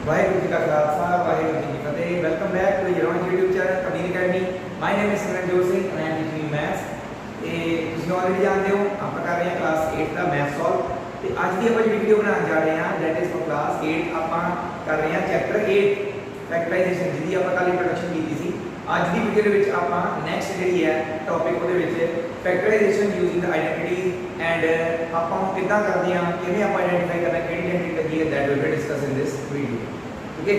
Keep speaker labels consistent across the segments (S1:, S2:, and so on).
S1: वाहेगुरू जी का खालसा वाहेगुरू जी की फतेह। Welcome back to your YouTube channel Kabir academy. My name is Simranjot Singh and I am teaching maths. ਤੇ ਤੁਸੀਂ ਆਲਰੇਡੀ ਜਾਣਦੇ ਹੋ ਆਪਾਂ ਕਰ ਰਹੇ ਹਾਂ ਕਲਾਸ 8 ਦਾ ਮੈਥ ਸੋਲਵ। ਤੇ ਅੱਜ ਦੀ ਆਪਾਂ ਜਿਹੜੀ ਵੀਡੀਓ ਬਣਾਉਣ ਜਾ ਰਹੇ ਹਾਂ ਦੈਟ ਇਜ਼ ਫॉर ਕਲਾਸ 8। ਆਪਾਂ ਕਰ ਰਹੇ ਹਾਂ ਚੈਪਟਰ 8 ਫੈਕਟਰਾਈਜੇਸ਼ਨ, ਜਿਹਦੀ ਆਪਾਂ ਕੱਲ ਇੰਟਰੋਡਕਸ਼ਨ ਕੀਤੀ ਸੀ। ਅੱਜ ਦੀ ਵੀਡੀਓ ਦੇ ਵਿੱਚ ਆਪਾਂ ਨੈਕਸਟ ਜਿਹੜੀ ਹੈ ਟੌਪਿਕ ਉਹਦੇ ਵਿੱਚ ਫੈਕਟਰਾਈਜੇਸ਼ਨ ਯੂਜ਼ਿੰਗ ਦ ਆਈਡੈਂਟੀਟੀਜ਼ ਐਂਡ ਆਪਾਂ ਨੂੰ ਕਿੱਦਾਂ ਕਰਦੇ ਹਾਂ, ਕਿਵੇਂ ਆਪਾਂ ਆਈਡੈਂਟੀਫਾਈ ਕਰਨਾ, ਕਿਹੜੀ ਆਈਡੈਂਟੀਟੀ ਲੱਗੀ ਹੈ, that will be discuss in this video. ठीक है,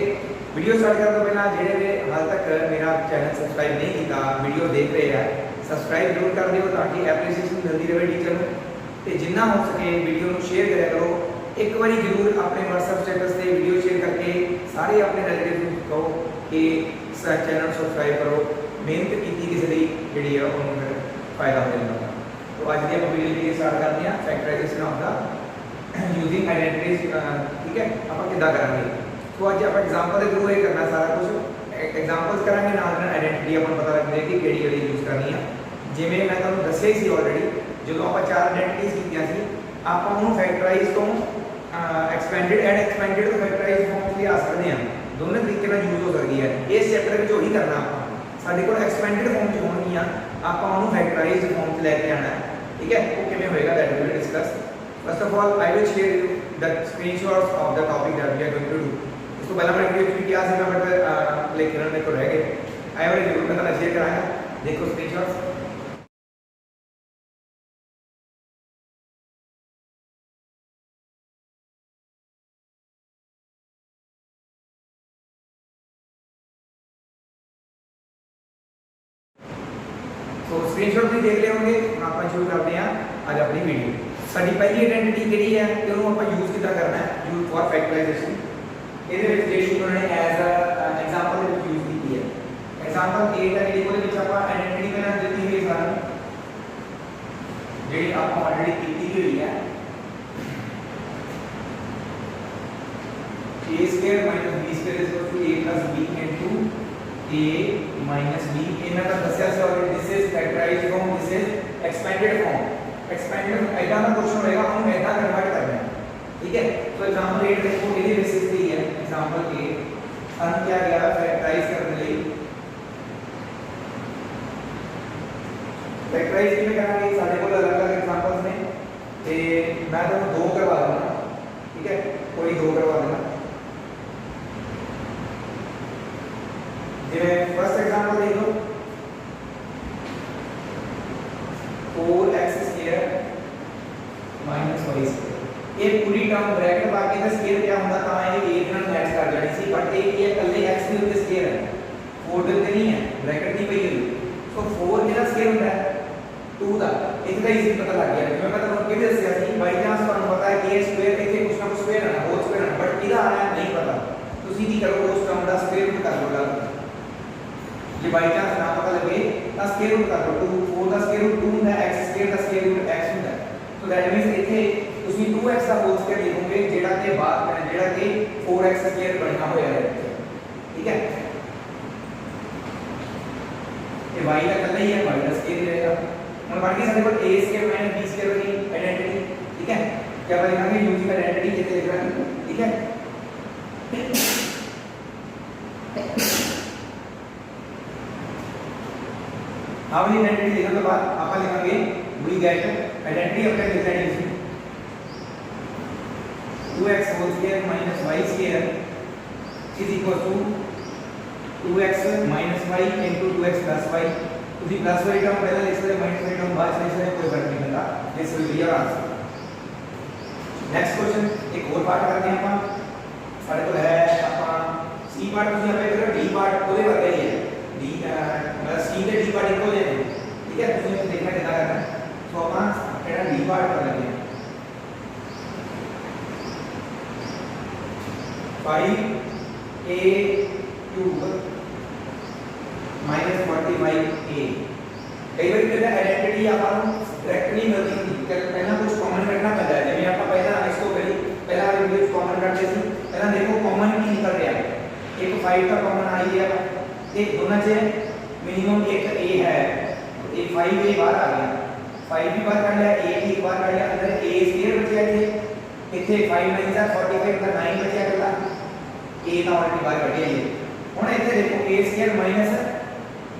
S1: वीडियो स्टार्ट करने तो पहला जेडे हाल तक मेरा चैनल सब्सक्राइब नहीं किया, वीडियो देख रहे हैं, सब्सक्राइब जरूर कर दियो ताकि एप्रीसीएशन मिलती रहे टीचर को। तो जिन्ना हो सके वीडियो को शेयर करा करो। एक बार जरूर अपने व्हाट्सएप स्टेटस से वीडियो शेयर करके सारे अपने रिलेटिव को कहो कि चैनल सब्सक्राइब करो। मेहनत की किसी की जी है उन्होंने फायदा हो जाता। तो अज की आप वीडियो स्टार्ट करते हैं factorization of the using identities. ठीक है, आप कि करेंगे तो अज आप एग्जाम्पल के थ्रू ये करना सारा कुछ एग्जाम्पल्स करेंगे, नाल आइडेंटिटी अपन पता लग जाए कि केड़ी केड़ी यूज करनी है। जिमें मैं तुहानू दस्सिया ही सी ऑलरेडी, जो आप चार आइडेंटिटीज कीतियां सी आप उन्होंने फैक्टराइज तो एक्सपेंडेड एंड एक्सपेंडेड तो फैक्टराइज फॉर्म च लिया सकते हैं। दोनों तरीके नाल यूज हो सकती है। इस चैप्टर में वही करना आप साडे कोल एक्सपेंडेड फॉर्म च होणगियां, आप उन्होंने फैक्टराइज फॉर्म च लैके आना है। ठीक है, वो किवें होएगा that will be discuss. First of all I will share you the screenshots of the topic that we are going to do. तो पहला मैं वीडियो क्या सीगा बट लेकिन मेरे को रह गए आए वाले जरूर मैं शेयर कराया। देखो स्क्रीनशॉट्स। तो स्क्रीनशॉट भी देख रहे होंगे। आप शुरू करते हैं आज अपनी वीडियो। साडी पहली आइडेंटिटी केड़ी है कि उन्होंने आप यूज कितना करना है, यूज फॉर फैक्टराइजेशन। ਇਹਦੇ ਵਿੱਚ ਜਿਹੜੀ ਉਹਨਾਂ ਨੇ ਐਜ਼ ਅ ਐਗਜ਼ਾਮਪਲ ਦੇ ਵਿੱਚ ਯੂਜ਼ ਕੀਤੀ ਹੈ। ਐਗਜ਼ਾਮਪਲ 8 ਹੈ ਜਿਹੜੀ ਉਹਦੇ ਵਿੱਚ ਆਪਾਂ ਆਇਡੈਂਟੀਟੀ ਬਣਾ ਦਿੱਤੀ ਹੋਈ ਸਾਨੂੰ, ਜਿਹੜੀ ਆਪਾਂ ਆਲਰੇਡੀ ਕੀਤੀ ਹੋਈ ਹੈ a square minus b square is equal to a plus b into a minus b। ਇਹਨਾਂ ਦਾ ਦੱਸਿਆ ਸੀ already, this is factorized form, this is expanded form. Expanded ਐਦਾਂ ਦਾ ਕੁਐਸਚਨ ਹੋਏਗਾ, ਉਹਨੂੰ ਐਦਾਂ ਕਨਵਰਟ ਕਰਨਾ ਹੈ। ठीक है, तो एग्जांपल 8 देखो ये बेसिस पे ही है। एग्जांपल 8 हम क्या गया फैक्टराइज करने लिए, फैक्टराइज किਵੇਂ ਕਰਾਂਗੇ ਸਾਡੇ ਕੋਲ अलग-अलग एग्जांपल्स ने ਤੇ मैं तो दो करवा दूंगा। ठीक है, कोई दो करवा देना। जिਵੇਂ फर्स्ट एग्जांपल देख लो 4x square minus y square. ये पूरी टर्म ब्रैकेट बाकी का स्क्वायर क्या होता था, ये a ਨਾਲ ਮੈਚ ਕਰ ਜਾਣੀ ਸੀ, ਬਟ ਇਹ ਇਕੱਲੇ x ਦੇ ਉੱਤੇ ਸਕੁਅਰ ਹੈ, 4 ਦੇ ਉੱਤੇ ਨਹੀਂ ਹੈ, ਬ੍ਰੈਕਟ ਨਹੀਂ ਪਈ ਹੋਈ। ਸੋ 4 ਜਿਹੜਾ ਸਕੁਅਰ ਹੁੰਦਾ ਹੈ 2 ਦਾ, ਇਹਦਾ ਤਾਂ ਇਜ਼ੀ ਪਤਾ ਲੱਗ ਗਿਆ। ਜਿਵੇਂ ਮੈਂ ਤੁਹਾਨੂੰ ਕਿਵੇਂ ਦੱਸਿਆ ਸੀ, ਬਾਈ ਚਾਂਸ ਤੁਹਾਨੂੰ ਪਤਾ ਹੈ ਕਿ ਇਹ ਸਕੁਅਰ ਇੱਥੇ ਕੁਝ ਨਾ ਕੁਝ ਸਕੁਅਰ ਹੈ, ਹੋਰ ਸਕੁਅਰ ਹੈ, ਬਟ ਇਹਦਾ ਆਇਆ ਨਹੀਂ ਪਤਾ। ਤੁਸੀਂ ਕੀ ਕਰੋ, ਉਸ ਟਰਮ ਦਾ ਸਕੁਅਰ ਰੂਟ ਕਰ ਲਓ। ਜੇ ਬਾਈ ਚਾਂਸ ਨਾ ਪਤਾ ਲੱਗੇ ਤਾਂ ਸਕੁਅਰ ਰੂਟ ਕਰ ਲਓ। 4 ਦਾ ਸਕੁਅਰ ਰੂਟ 2 ਹੁੰਦਾ, x ਸਕੁਅਰ ਦਾ ਸਕੁਅਰ ਰੂਟ x ਹੁੰਦਾ। ਸੋ ਦੈਟ ਮੀਨਸ ਇੱਥੇ ਤੁਸੀਂ 2x ਦਾ ਹੋਲ ਸਕੁਅਰ ਲਿਖੋਗੇ ਜਿਹੜਾ ਕਿ ਬਾਅਦ ਜਿਹੜਾ ਕਿ 4x ਸਕੁਅਰ ਬਣਿਆ ਹੋਇਆ ਹੈ। ਠੀਕ ਹੈ, ਇਹ y ਦਾ ਕੱਲਾ ਹੀ ਹੈ, y ਦਾ ਸਕੁਅਰ रहेगा। ਹੁਣ ਬਣ ਗਈ ਸਾਡੇ ਕੋਲ a square minus b square the identity. ਠੀਕ ਹੈ, क्या ਆਪਾਂ ਲਿਖਾਂਗੇ ਯੂਜ਼ਿੰਗ ਆਇਡੈਂਟੀਟੀ ਇੱਥੇ ਲਿਖ ਲਾਂਗੇ। ਠੀਕ ਹੈ, अब ये आइडेंटिटी लिखने के बाद आप लिखेंगे वी गेट आइडेंटिटी अपने लिख लेंगे इसमें 2x whole square minus y square is equal to 2x minus y into 2x plus y। उसी प्लस y टर्म पहले लिख सकते, माइनस y टर्म बाद में लिख सकते, कोई फर्क नहीं पड़ता। This will be your answer. Next question एक और पार्ट करते हैं अपन। सारे को है अपन सी पार्ट ਤੁਸੀਂ ਆਪੇ ਕਰੋ, डी पार्ट ਉਹਦੇ ਵਰਗਾ ਹੀ ਹੈ। डी मतलब सी के डी पार्ट इक्वल है। ठीक है, तो इसमें देखना कितना करना है। तो अपन केड़ा डी पार्ट कर लेंगे 5a क्यूब माइनस 45a। कई बार कहते हैं आइडेंटिटी अपन डायरेक्ट नहीं मिलती, पहला कुछ कॉमन रखना पड़ता है। जैसे अपन पहला इसको पहला वीडियो कॉमन रखते थे, पहला देखो कॉमन की निकल रहा है। एक 5 का कॉमन आई है, एक दोनों से मिनिमम एक a है, तो एक 5a बाहर आ गया, 5 भी बाहर कर लिया, a भी बाहर कर लिया, अंदर a स्क्वायर बच गया थे। इथे 5 9 45 का 9 बचा गया, a a ਤਾਂ ਆਲਰੇਡੀ ਬਾਹਰ ਕੱਢਿਆ ਹੀ ਹੈ। ਹੁਣ ਇੱਥੇ ਦੇਖੋ a square minus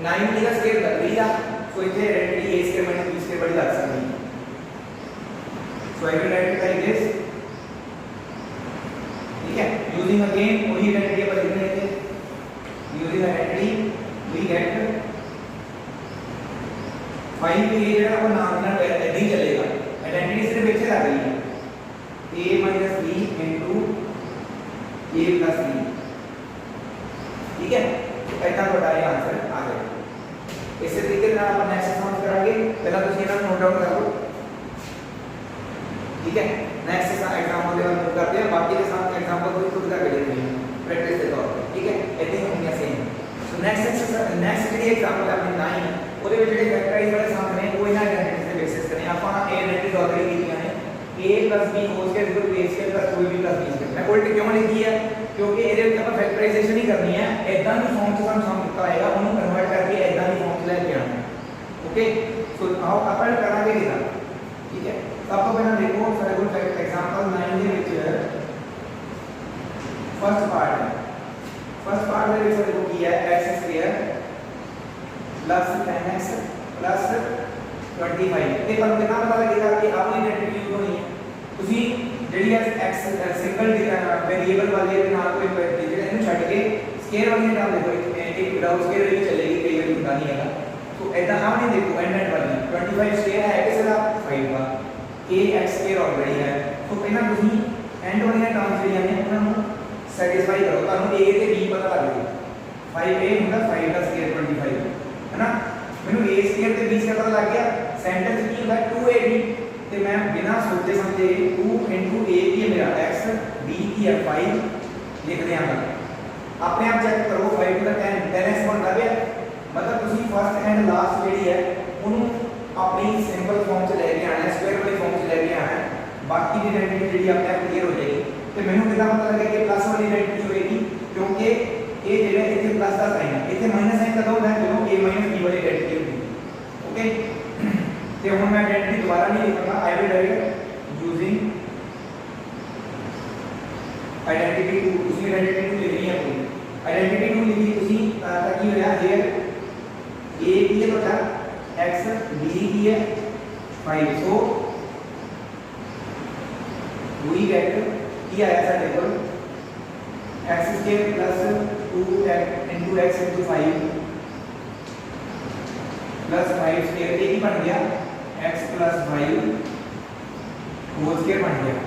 S1: 9b the square ਲੱਗ ਰਹੀ ਆ, ਸੋ ਇੱਥੇ ਆਇਡੈਂਟੀ a square minus b square ਬੜੀ ਲੱਗ ਸਕਦੀ ਹੈ। So I will write it like this, ठीक है। Using again वही आइडेंटिटी अपन लिख रहे थे, using identity we get 5 पे ये जरा अपन नाम ना नहीं चलेगा, आइडेंटिटी सिर्फ पीछे लग रही है a minus b into a plus b, ठीक है। तो ऐसा बड़ा ये आंसर आ गया। इसी तरीके से अपन नेक्स्ट सम करेंगे, पहला तो ये ना नोट डाउन कर लो, ठीक है। नेक्स्ट एग्जांपल लेवल मूव करते हैं, बाकी के साथ एग्जांपल को खुद करके देखते हैं प्रैक्टिस के तौर पे, ठीक है। इतनी होंगे same. So next exercise next ਜਿਹੜੀ एग्जांपल ਆਪਣੀ 9 ਉਹਦੇ ਵਿੱਚ ਜਿਹੜੇ ਫੈਕਟराइज ਵਾਲੇ ਸਮ ਨੇ ਉਹ ਇਹਨਾਂ ਆਇਡੈਂटिटी ਦੇ ਬੇਸਿਸ ਤੇ ਨੇ। ਆਪਾਂ ਇਹ ਆਇਡੈਂटिटी ਆਲਰੇਡੀ ਕੀਤੀਆਂ ਨੇ a + b whole square equal to a square + 2ab + b square. ਮੈਂ ਉਲਟ ਕਿਉਂ ਲਿਖੀ ਹੈ, ਕਿਉਂਕਿ ਇਹਦੇ ਵਿੱਚ ਆਪਾਂ ਫੈਕਟराइजेशन ਹੀ ਕਰਨੀ ਹੈ। ਇਦਾਂ ਦੀ ਫਾਰਮ 'ਚ ਸਾਨੂੰ ਸਮ ਦਿੱਤਾ ਹੋਏਗਾ, ਉਹਨੂੰ ਕਨਵਰਟ ਕਰਕੇ ਇਦਾਂ ਦੀ ਫਾਰਮ 'ਚ ਲੈ ਕੇ ਆਉਣਾ, ਓਕੇ। ਸੋ ਆਓ ਆਪਾਂ ਕਰਾਂਗੇ ਇਹਦਾ, ठीक है। तो आपको पहले देखो सारे को एग्जांपल 9 ਦੇ ਵਿੱਚ फर्स्ट पार्ट है, फर्स्ट पार्ट ਦੇ ਵਿੱਚ देखो ਕੀ ਹੈ x square plus 10x plus 25। ਇਹ ਤੁਹਾਨੂੰ ਕਿੰਨਾ ਪਤਾ ਲੱਗੇਗਾ ਕਿ ਆਪਣੀ ਆਇਡੈਂटिटी ਯੂਜ਼ ਹੋਣੀ ਹੈ। ਤੁਸੀਂ ਜਿਹੜੀ ਹੈ x ਸਿੰਗਲ ਵੇਰੀਏਬਲ ਵਾਲੇ ਦੇ ਨਾਲ ਕੋਈ ਜਿਹੜਾ ਇਹਨੂੰ ਛੱਡ ਕੇ ਸਕੁਅਰ ਵਾਲੀ ਨਾਲ ਦੇਖੋ, ਇੱਕ ਵਿਦਾਊਟ ਸਕੁਅਰ ਵੀ ਚੱਲੇਗੀ, ਕਈ ਵਾਰ ਹੁੰਦਾ ਨਹੀਂ ਹੈਗਾ। तो ऐसा हमने देखो एंड वाली 25 स्क्वायर है किसी का 5 का ax स्क्वायर ऑलरेडी है। तो पहला तुम एंड वाली टर्म्स ਜਿਹੜੀਆਂ ਨੇ ਉਹਨਾਂ ਨੂੰ ਸੈਟੀਸਫਾਈ ਕਰੋ, ਤੁਹਾਨੂੰ a ਤੇ b ਪਤਾ ਲੱਗ ਜਾਏ। 5a ਹੁੰਦਾ 5 ਦਾ ਸਕੁਅਰ 25 ਹੈ ਨਾ। ਮੈਨੂੰ a ਸਕੁਅਰ ਤੇ b ਸਕੁਅਰ ਪਤਾ ਲੱਗ ਗਿਆ। ਸੈਂਟੈਂਸ ਕੀ ਹੁੰਦਾ 2ab ਤੇ ਮੈਂ ਬਿਨਾਂ ਸੋਚੇ ਸਮਝੇ 2 a ਕੀ ਹੈ ਮੇਰਾ x, b ਕੀ ਹੈ 5 ਲਿਖ ਦਿਆਂਗਾ। ਆਪਣੇ ਆਪ ਚੈੱਕ ਕਰੋ 5 ਦਾ 10x ਬਣਦਾ ਪਿਆ, मतलब ਤੁਸੀਂ ਫਸਟ ਐਂਡ ਲਾਸਟ ਜਿਹੜੀ ਹੈ ਉਹਨੂੰ ਆਪਣੀ ਸਿੰਪਲ ਫਾਰਮ 'ਚ ਲੈ ਕੇ ਆਣਾ ਹੈ, ਸਕੁਅਰ ਵਾਲੀ ਫਾਰਮ 'ਚ ਲੈ ਕੇ ਆਣਾ ਹੈ। ਬਾਕੀ ਦੀ ਆਇਡੈਂटिटी ਜਿਹੜੀ ਆਪਣੇ ਆਪ ਕਲੀਅਰ ਹੋ ਜਾਏਗੀ। ਤੇ ਮੈਨੂੰ ਕਿੱਦਾਂ ਪਤਾ ਲੱਗਿਆ ਕਿ ਪਲੱਸ ਵਾਲੀ ਆਇਡੈਂटिटी ਹੋਏਗੀ, ਕਿਉਂਕਿ ਇਹ ਜਿਹੜਾ ਇੱਥੇ ਪਲੱਸ ਦਾ ਸਾਈਨ ਹੈ, ਇੱਥੇ ਮਾਈਨਸ ਸਾਈਨ ਕਦੋਂ ਹੁੰਦਾ ਜਦੋਂ a b ਵਾਲੀ ਆਇਡੈਂटिटी ਹੁੰਦੀ ਹੈ, ਓਕੇ। ਤੇ ਹੁਣ ਮੈਂ ਆਇਡੈਂटिटी ਦੁਬਾਰਾ ਨਹੀਂ ਲਿਖਾਂਗਾ, ਆਈ ਵਿਲ ਰਾਈਟ ਯੂਜ਼ਿੰਗ ਆਇਡੈਂटिटी 2। ਤੁਸੀਂ ਆਇਡੈਂटिटी 2 ਲਿਖਣੀ ਹੈ, ਕੋਈ ਆਇਡੈਂटिटी 2 ਲਿਖੀ ਤੁਸੀਂ ਤਾਂ ਕੀ ਹੋਇਆ ਜੇ a की है बटा x, b की है 5। सो we get की आया साडे कोल x square plus 2x into x into 5 plus 5 square ये की बन गया x प्लस 5 होल स्क्वायर बन गया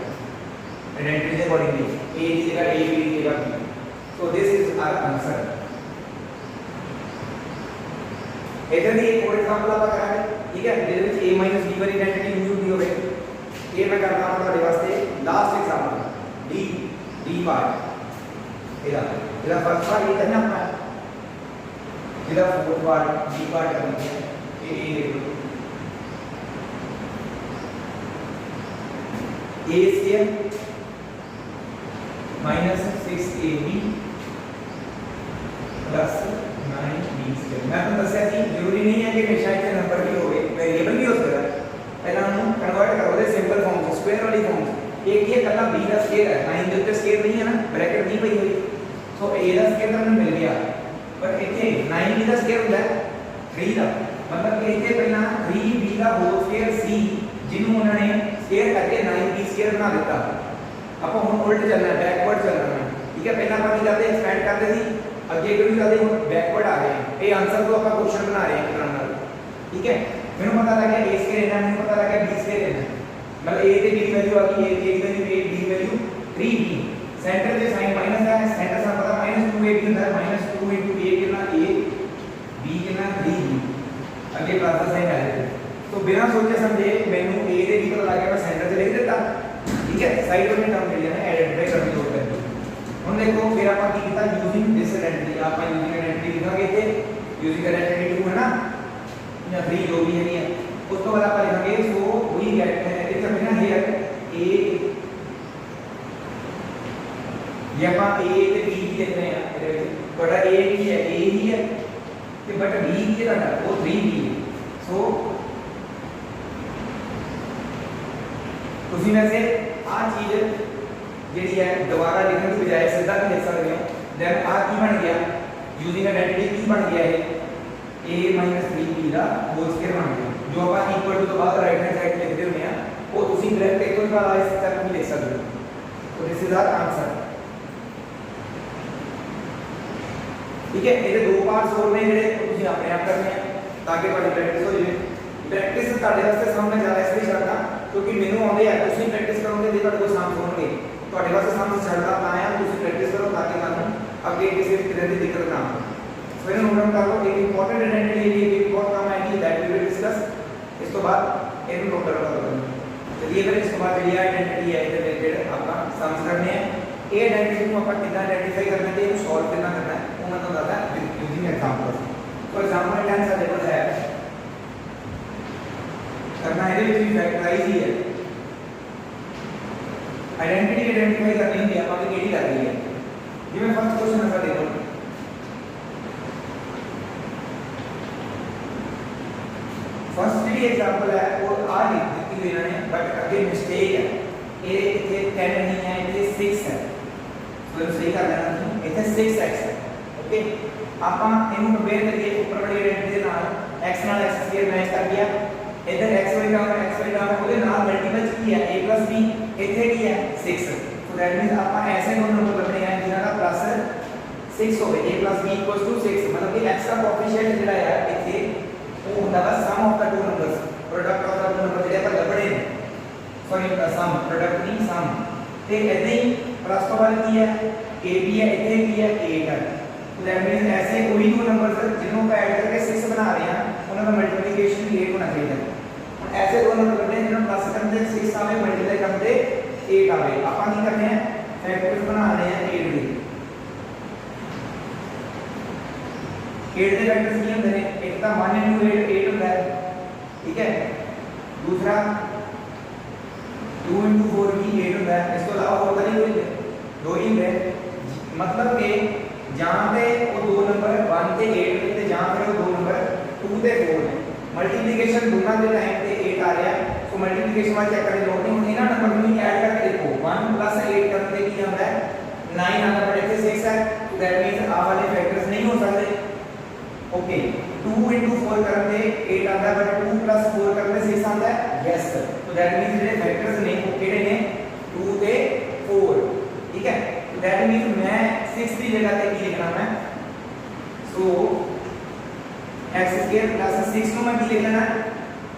S1: आइडेंटिटी के अकॉर्डिंगली a की जगह a b की जगह b। So this is our answer. इधर भी एक और एग्जांपल आप करांगे, ठीक है, ਜਿਹਦੇ ਵਿੱਚ a b ਵਾਲੀ ਆਇਡੈਂटिटी ਯੂਜ਼ ਹੁੰਦੀ ਹੋਵੇ। ਇਹ ਮੈਂ ਕਰਦਾ ਹਾਂ ਤੁਹਾਡੇ ਵਾਸਤੇ ਲਾਸਟ ਐਗਜ਼ਾਮਪਲ d ਪਾਰਟ। ਇਹਦਾ ਫਸਟ ਪਾਰਟ ਇਹ ਕਰਨਾ ਆਪਣਾ, ਇਹਦਾ ਫੋਰਥ ਪਾਰਟ d ਪਾਰਟ ਕਰਨਾ ਹੈ। ਇਹ ਦੇਖ ਲਓ a square minus 6ab plus 9b square. मैं तो दस्या कि जरूरी नहीं है कि हमेशा इतने नंबर भी होवे, वेरिएबल भी हो सकता है। पहला हम कन्वर्ट करो दे सिंपल फॉर्म से स्क्वायर वाली फॉर्म से। एक ये कला b का स्क्वायर है, 9 के ऊपर स्क्वायर नहीं है ना, ब्रैकेट नहीं पई हुई, सो a का स्क्वायर तो हमें मिल गया। पर इथे 9b का स्क्वायर ਹੁੰਦਾ है 3 ਦਾ, मतलब कि इथे पहला 3b का होल स्क्वायर c जिन्हों उन्होंने स्क्वायर करके 9b स्क्वायर बना दिता। ਆਪਾਂ ਹੁਣ ਉਲਟ ਚੱਲਣਾ ਹੈ, ਬੈਕਵਰਡ ਚੱਲਣਾ ਹੈ, ठीक है। पहला ਆਪਾਂ ਕੀ ਕਰਦੇ ਐਕਸਪੈਂਡ ਕਰਦੇ ਸੀ, ਅੱਗੇ ਕਿਉਂ ਚੱਲਦੇ ਹੁਣ ਬੈਕਵਰਡ ਆ ਗਏ। ਇਹ ਆਨਸਰ ਤੋਂ ਆਪਾਂ ਕੁਐਸਚਨ ਬਣਾ ਰਹੇ ਹਾਂ ਇੱਕ ਤਰ੍ਹਾਂ ਨਾਲ, ठीक है। ਮੈਨੂੰ ਪਤਾ ਲੱਗਿਆ a ਸਕੁਅਰ ਇਹਨਾਂ ਮੈਨੂੰ ਪਤਾ ਲੱਗਿਆ b ਸਕੁਅਰ ਇਹਨਾਂ, मतलब a ਤੇ b ਦੀ ਵੈਲਿਊ ਆ ਗਈ, a the value a b the value 3b। Centre ਦੇ ਸਾਈਨ ਮਾਈਨਸ ਹੈ, सेंटर ਸਾਨੂੰ ਪਤਾ -2ab ਹੁੰਦਾ ਹੈ, -2 a ਕਿੰਨਾ a b ਕਿੰਨਾ 3b, ਅੱਗੇ ਪਲੱਸ ਦਾ ਸਾਈਨ ਆ ਜਾਏ। तो बिना सोचे समझे मैंने a ਦੇ b ਪਤਾ ਲੱਗ ਗਿਆ, मैं सेंटर ਤੇ ਲਿਖ ਦਿੱਤਾ, ठीक है। साइड में टर्म ले लेना, आइडेंटिफाई करनी लोड है। ਹੁਣ देखो फिर ਆਪਾਂ ਕੀ ਕੀਤਾ यूजिंग दिस आइडेंटिटी, ਆਪਾਂ यूजिंग आइडेंटिटी लिखाਂਗੇ ਇੱਥੇ यूजिंग आइडेंटिटी 2 है ना या 3 जो भी है, ਉਸ ਤੋਂ ਬਾਅਦ ਆਪਾਂ ਲਿਖਾਂਗੇ सो वी गेट इट्स अपना हियर a ये ਆਪਾਂ a ਤੇ b ਕੀ ਲਿਖ ਰਹੇ ਆ, ਇਹਦੇ ਵਿੱਚ ਤੁਹਾਡਾ a ਕੀ ਹੈ a ਹੀ ਹੈ ਤੇ ਬਟ b ਕੀ ਹੈ ਤੁਹਾਡਾ ਉਹ 3b ਹੈ। सो ਤੁਸੀਂ ਵੈਸੇ ਆ ਚੀਜ਼ ਜਿਹੜੀ ਹੈ ਦੁਬਾਰਾ ਲਿਖਣ ਦੀ ਬਜਾਏ ਸਿੱਧਾ ਵੀ ਲਿਖ ਸਕਦੇ ਹੋ। यूजिंग आइडेंटिटी की बन गया है a - 3b the whole square ਬਣ ਗਿਆ ਜੋ ਆਪਾਂ ਇਕੁਅਲ ਟੂ ਤੋਂ ਬਾਅਦ ਰਾਈਟ ਹੈਂਡ ਸਾਈਡ ਲਿਖਦੇ ਹੁੰਦੇ ਆ ਉਹ ਤੁਸੀਂ ਡਾਇਰੈਕਟ ਇੱਕ ਤੋਂ ਬਾਅਦ ਇਸ ਤੱਕ ਵੀ ਲਿਖ ਸਕਦੇ ਹੋ तो दिस इज आवर आंसर ठीक है ਇਹਦੇ ਦੋ ਪਾਰਟਸ ਹੋਰ ਨੇ ਜਿਹੜੇ ਤੁਸੀਂ ਆਪਣੇ ਆਪ ਕਰਨੇ ਆ ਤਾਂ ਕਿ ਤੁਹਾਡੀ ਪ੍ਰੈਕਟਿਸ ਹੋ ਜਾਵੇ ਪ੍ਰੈਕਟਿਸ ਤੁਹਾਡੇ ਵਾਸਤੇ ਸਮਝ ਜ਼ਿਆਦਾ ਇਸ ਲਈ ਛੱਡਦਾ ਕਿਉਂਕਿ ਮੈਨੂੰ ਆਉਂਦੇ ਆ ਤੁਸੀਂ ਪ੍ਰੈਕਟਿਸ ਕਰੋਗੇ ਜੇ ਤੁਹਾਡੇ ਕੋਲ ਸਮਝ ਹੋਣਗੇ ਤੁਹਾਡੇ ਵਾਸਤੇ ਸਮਝ ਛੱਡਦਾ ਤਾਂ ਆ ਤੁਸੀਂ ਪ੍ਰੈਕਟਿਸ ਕਰੋ ਤਾਂ ਕਿ ਤੁਹਾਨੂੰ ਅੱਗੇ ਕਿਸੇ ਵੀ ਤਰ੍ਹਾਂ ਦੀ ਦਿੱਕਤ ਨਾ ਆਵੇ ਸੋ ਇਹਨੂੰ ਨੋਟ ਕਰ ਲਓ ਇੱਕ ਇੰਪੋਰਟੈਂਟ ਆਇਡੈਂਟੀ ਹੈ ਇੱਕ ਬਹੁਤ ਕੰਮ ਆਏਗੀ ਦੈਟ ਵੀ ਵਿਲ ਡਿਸਕਸ ਇਸ ਤੋਂ ਬਾਅਦ ਇਹਨੂੰ ਨੋਟ ਕਰ ਲਓ चलिए फिर इसके बाद जो आइडेंटिटी है इधर रिलेटेड आपका समझ करने हैं ये आइडेंटिटी को अपन कितना आइडेंटिफाई करना है ये सॉल्व करना है वो मैं तो बताता है यूजिंग एग्जांपल्स फॉर एग्जांपल 10 सा लेवल है करना है ये भी फैक्टराइज ही है आइडेंटिटी आइडेंटिफाई करनी है अपन की केडी कर रही है ये मैं फर्स्ट क्वेश्चन ऐसा दे दूं फर्स्ट जी एग्जांपल है वो आ लिख लेना है बट अगेन मिस्टेक है ये इथे 10 नहीं है ये 6 है तो सही कर लेना है इथे 6x है ओके ਆਪਾਂ ਇਹਨੂੰ ਕੰਪੇਅਰ ਕਰੀਏ ਉੱਪਰ ਵਾਲੀ ਆਇਡੈਂਟੀ ਦੇ ਨਾਲ x ਨਾਲ x ਸਕੁਅਰ ਮੈਚ ਕਰ ਗਿਆ ਇਧਰ xy ਟਰਮ ਉਹਦੇ ਨਾਲ ਮਲਟੀਪਲ ਕੀ ਹੈ a b ਇੱਥੇ ਕੀ ਹੈ 6 ਸੋ ਦੈਟ ਮੀਨਸ ਆਪਾਂ ਐਸੇ ਦੋ ਨੰਬਰ ਲੱਭਣੇ ਆ ਜਿਨ੍ਹਾਂ ਦਾ ਪਲੱਸ 6 ਹੋਵੇ a b 6 मतलब कि x ਦਾ ਕੋਐਫੀਸ਼ੀਐਂਟ ਜਿਹੜਾ ਹੈ ਇੱਥੇ ਉਹ ਹੁੰਦਾ ਵਾ sum of the two numbers product of the number ਜਿਹੜੇ ਆਪਾਂ ਲੱਭਣੇ ਨੇ ਸੌਰੀ ਸਮ ਪ੍ਰੋਡਕਟ ਨਹੀਂ ਸਮ ਤੇ ਇਦਾਂ ਹੀ ਪਲੱਸ ਤੋਂ ਬਾਅਦ ਕੀ ਹੈ ab ਹੈ ਇੱਥੇ ਕੀ ਹੈ 8 ਹੈ तो दैट मींस ऐसे कोई दो नंबर जिन्हों को ऐड करके 6 बना रहे हैं उनका मल्टीप्लिकेशन 8 होना चाहिए और ऐसे दो नंबर करने जिन्हों प्लस करते 6 आवे मल्टीप्लाई करते 8 आवे अपन की करने हैं फैक्टर्स बना रहे हैं 8 के 8 ਦੇ फैक्टर्स ਕੀ ਹੁੰਦੇ ਨੇ ਇੱਕ ਤਾਂ 1 8 8 ਹੁੰਦਾ ਹੈ ठीक है दूसरा 2 4 भी 8 होता है इसको अलावा और नहीं कोई दो ही है मतलब कि जहां पे वो दो नंबर 1 ਤੇ 8 ਨੇ ਤੇ जहां पे वो दो नंबर 2 ਤੇ 4 ਨੇ मल्टीप्लिकेशन ਦੋਨਾਂ ਦੇ ਟਾਈਮ ਤੇ 8 ਆ ਰਿਹਾ ਸੋ ਮਲਟੀਪਲੀਕੇਸ਼ਨ ਵਾਲਾ ਚੈੱਕ ਕਰਨ ਦੀ ਲੋੜ ਨਹੀਂ ਹੁਣ ਇਹਨਾਂ ਨੰਬਰ ਨੂੰ ਐਡ ਕਰਕੇ ਦੇਖੋ 1 8 ਕਰਨ ਤੇ ਕੀ ਆਉਂਦਾ ਹੈ 9 ਆਉਂਦਾ ਪਰ ਇੱਥੇ 6 ਹੈ so that means ਆ ਵਾਲੇ ਫੈਕਟਰਸ ਨਹੀਂ ਹੋ ਸਕਦੇ ओके 2 4 करते 8 आता है बट 2 4 करते 6 आता है यस तो दैट मींस ਜਿਹੜੇ फैक्टर्स ने वो ਕਿਹੜੇ ਨੇ 2 ਤੇ 4 ठीक है तो दैट मींस मैं 6 की जगह पे ਕੀ ਲਿਖਣਾ मैं सो x² + 6 ਨੂੰ ਮੈਂ ਕੀ ਲਿਖਣਾ